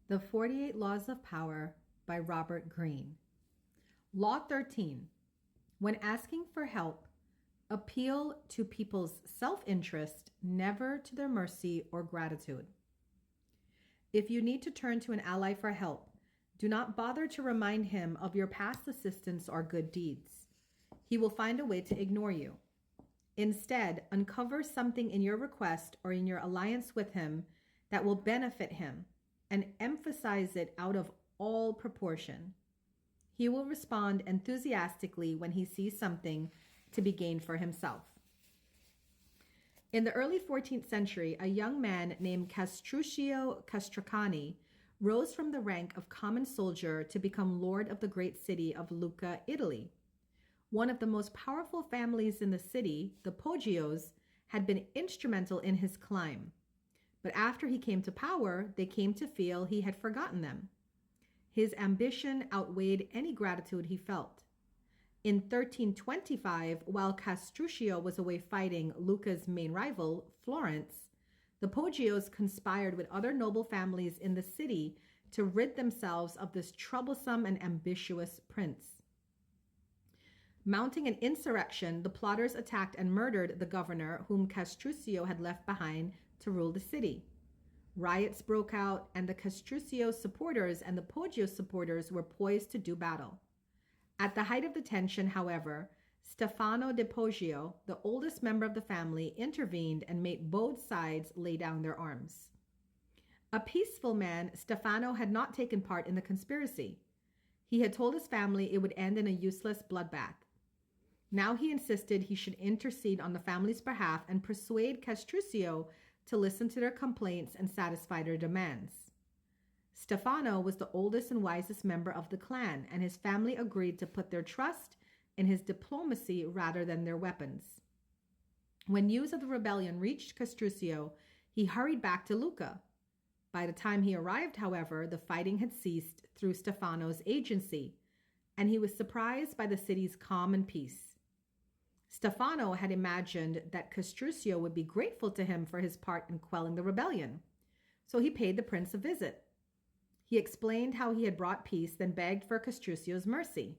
The 48 Laws of Power by Robert Greene. Law 13. When asking for help, appeal to people's self-interest, never to their mercy or gratitude. If you need to turn to an ally for help, do not bother to remind him of your past assistance or good deeds. He will find a way to ignore you. Instead, uncover something in your request or in your alliance with him that will benefit him, and emphasize it out of all proportion. He will respond enthusiastically when he sees something to be gained for himself. In the early 14th century, a young man named Castruccio Castracani rose from the rank of common soldier to become lord of the great city of Lucca, Italy. One of the most powerful families in the city, the Poggios, had been instrumental in his climb. But after he came to power, they came to feel he had forgotten them. His ambition outweighed any gratitude he felt. In 1325, while Castruccio was away fighting Lucca's main rival, Florence, the Poggios conspired with other noble families in the city to rid themselves of this troublesome and ambitious prince. Mounting an insurrection, the plotters attacked and murdered the governor whom Castruccio had left behind to rule the city. Riots broke out, and the Castruccio supporters and the Poggio supporters were poised to do battle. At the height of the tension, however, Stefano de Poggio, the oldest member of the family, intervened and made both sides lay down their arms. A peaceful man, Stefano had not taken part in the conspiracy. He had told his family it would end in a useless bloodbath. Now he insisted he should intercede on the family's behalf and persuade Castruccio to listen to their complaints and satisfy their demands. Stefano was the oldest and wisest member of the clan, and his family agreed to put their trust in his diplomacy rather than their weapons. When news of the rebellion reached Castruccio, he hurried back to Lucca. By the time he arrived, however, the fighting had ceased through Stefano's agency, and he was surprised by the city's calm and peace. Stefano had imagined that Castruccio would be grateful to him for his part in quelling the rebellion, so he paid the prince a visit. He explained how he had brought peace, then begged for Castruccio's mercy.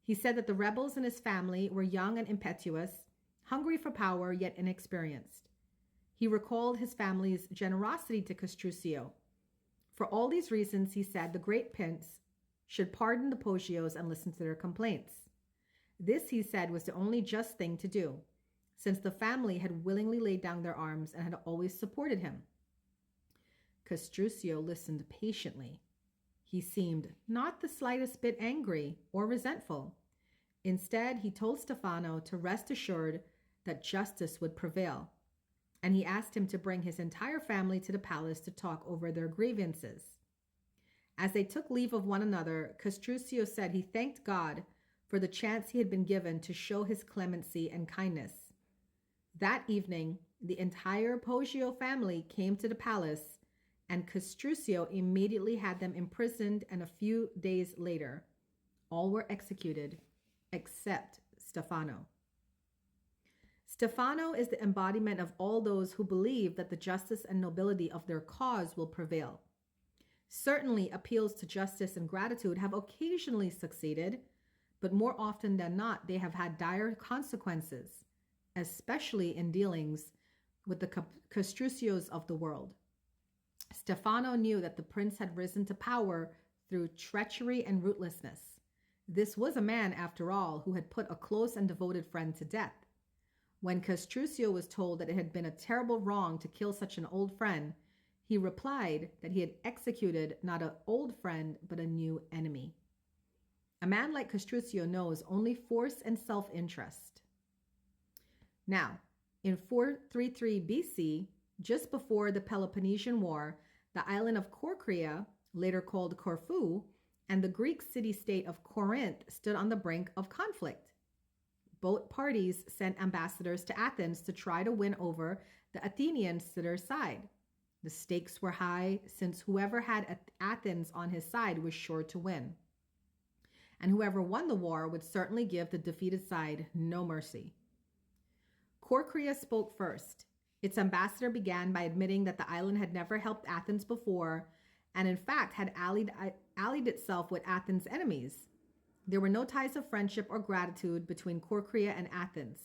He said that the rebels and his family were young and impetuous, hungry for power yet inexperienced. He recalled his family's generosity to Castruccio. For all these reasons, he said the great prince should pardon the Poggios and listen to their complaints. This, he said, was the only just thing to do, since the family had willingly laid down their arms and had always supported him. Castruccio listened patiently. He seemed not the slightest bit angry or resentful. Instead, he told Stefano to rest assured that justice would prevail, and he asked him to bring his entire family to the palace to talk over their grievances. As they took leave of one another, Castruccio said he thanked God for the chance he had been given to show his clemency and kindness. That evening, the entire Poggio family came to the palace, and Castruccio immediately had them imprisoned, and a few days later, all were executed except Stefano. Stefano is the embodiment of all those who believe that the justice and nobility of their cause will prevail. Certainly, appeals to justice and gratitude have occasionally succeeded, but more often than not, they have had dire consequences, especially in dealings with the Castruccios of the world. Stefano knew that the prince had risen to power through treachery and rootlessness. This was a man, after all, who had put a close and devoted friend to death. When Castruccio was told that it had been a terrible wrong to kill such an old friend, he replied that he had executed not an old friend, but a new enemy. A man like Castruccio knows only force and self-interest. Now, in 433 BC, just before the Peloponnesian War, the island of Corcyra, later called Corfu, and the Greek city-state of Corinth stood on the brink of conflict. Both parties sent ambassadors to Athens to try to win over the Athenians to their side. The stakes were high, since whoever had Athens on his side was sure to win, and whoever won the war would certainly give the defeated side no mercy. Corcyra spoke first. Its ambassador began by admitting that the island had never helped Athens before, and in fact had allied itself with Athens' enemies. There were no ties of friendship or gratitude between Corcyra and Athens.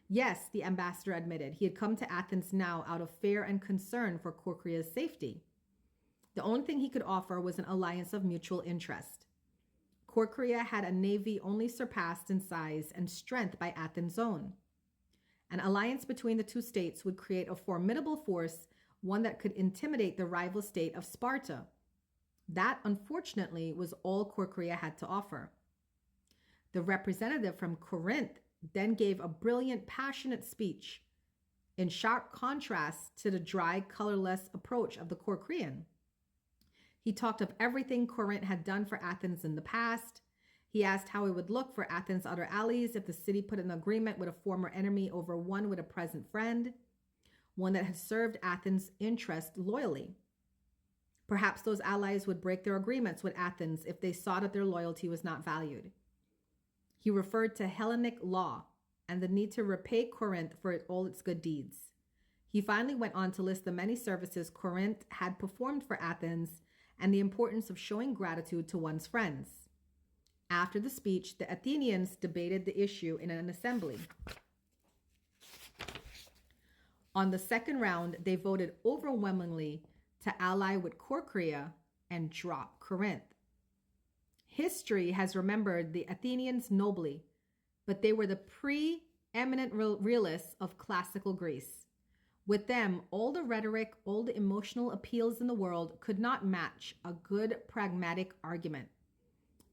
Yes, the ambassador admitted, he had come to Athens now out of fear and concern for Corcyra's safety. The only thing he could offer was an alliance of mutual interest. Corcyra had a navy only surpassed in size and strength by Athens' own. An alliance between the two states would create a formidable force, one that could intimidate the rival state of Sparta. That, unfortunately, was all Corcyra had to offer. The representative from Corinth then gave a brilliant, passionate speech, in sharp contrast to the dry, colorless approach of the Corcyrian. He talked of everything Corinth had done for Athens in the past. He asked how it would look for Athens' other allies if the city put an agreement with a former enemy over one with a present friend, one that had served Athens' interest loyally. Perhaps those allies would break their agreements with Athens if they saw that their loyalty was not valued. He referred to Hellenic law and the need to repay Corinth for all its good deeds. He finally went on to list the many services Corinth had performed for Athens and the importance of showing gratitude to one's friends. After the speech, the Athenians debated the issue in an assembly. On the second round, they voted overwhelmingly to ally with Corcyra and drop Corinth. History has remembered the Athenians nobly, but they were the preeminent realists of classical Greece. With them, all the rhetoric, all the emotional appeals in the world could not match a good pragmatic argument,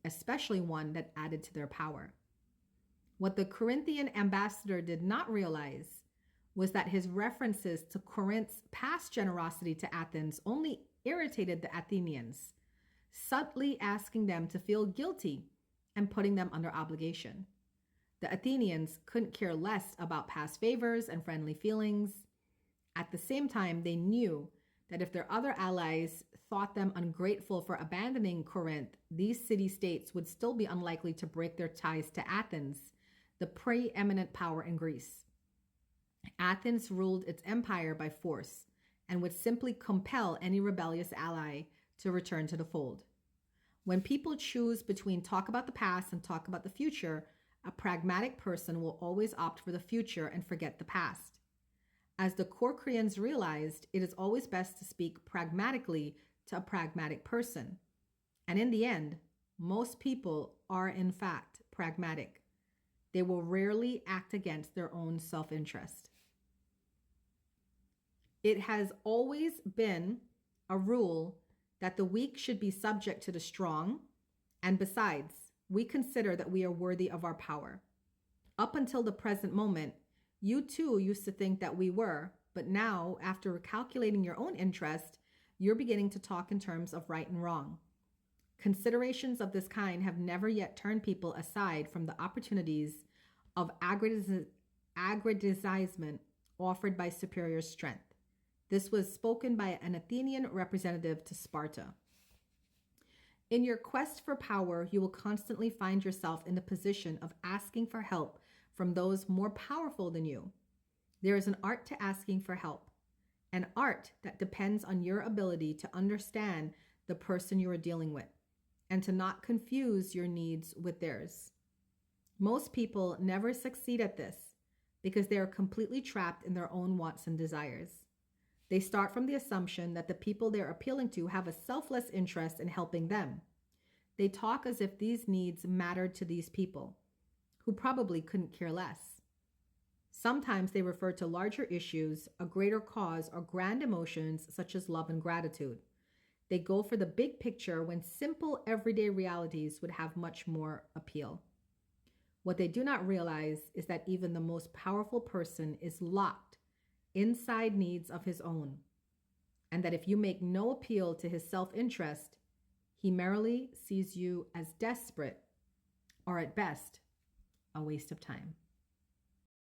especially one that added to their power. What the Corinthian ambassador did not realize was that his references to Corinth's past generosity to Athens only irritated the Athenians, subtly asking them to feel guilty and putting them under obligation. The Athenians couldn't care less about past favors and friendly feelings. At the same time, they knew that if their other allies thought them ungrateful for abandoning Corinth, these city-states would still be unlikely to break their ties to Athens, the preeminent power in Greece. Athens ruled its empire by force and would simply compel any rebellious ally to return to the fold. When people choose between talk about the past and talk about the future, a pragmatic person will always opt for the future and forget the past. As the Corcyrians realized, it is always best to speak pragmatically to a pragmatic person. And in the end, most people are in fact pragmatic. They will rarely act against their own self-interest. It has always been a rule that the weak should be subject to the strong, and besides, we consider that we are worthy of our power. Up until the present moment, you too used to think that we were, but now, after recalculating your own interest, you're beginning to talk in terms of right and wrong. Considerations of this kind have never yet turned people aside from the opportunities of aggrandizement offered by superior strength. This was spoken by an Athenian representative to Sparta. In your quest for power, you will constantly find yourself in the position of asking for help from those more powerful than you. There is an art to asking for help, an art that depends on your ability to understand the person you are dealing with and to not confuse your needs with theirs. Most people never succeed at this because they are completely trapped in their own wants and desires. They start from the assumption that the people they're appealing to have a selfless interest in helping them. They talk as if these needs mattered to these people, who probably couldn't care less. Sometimes they refer to larger issues, a greater cause, or grand emotions such as love and gratitude. They go for the big picture when simple everyday realities would have much more appeal. What they do not realize is that even the most powerful person is locked inside needs of his own, and that if you make no appeal to his self-interest, he merely sees you as desperate or at best a waste of time.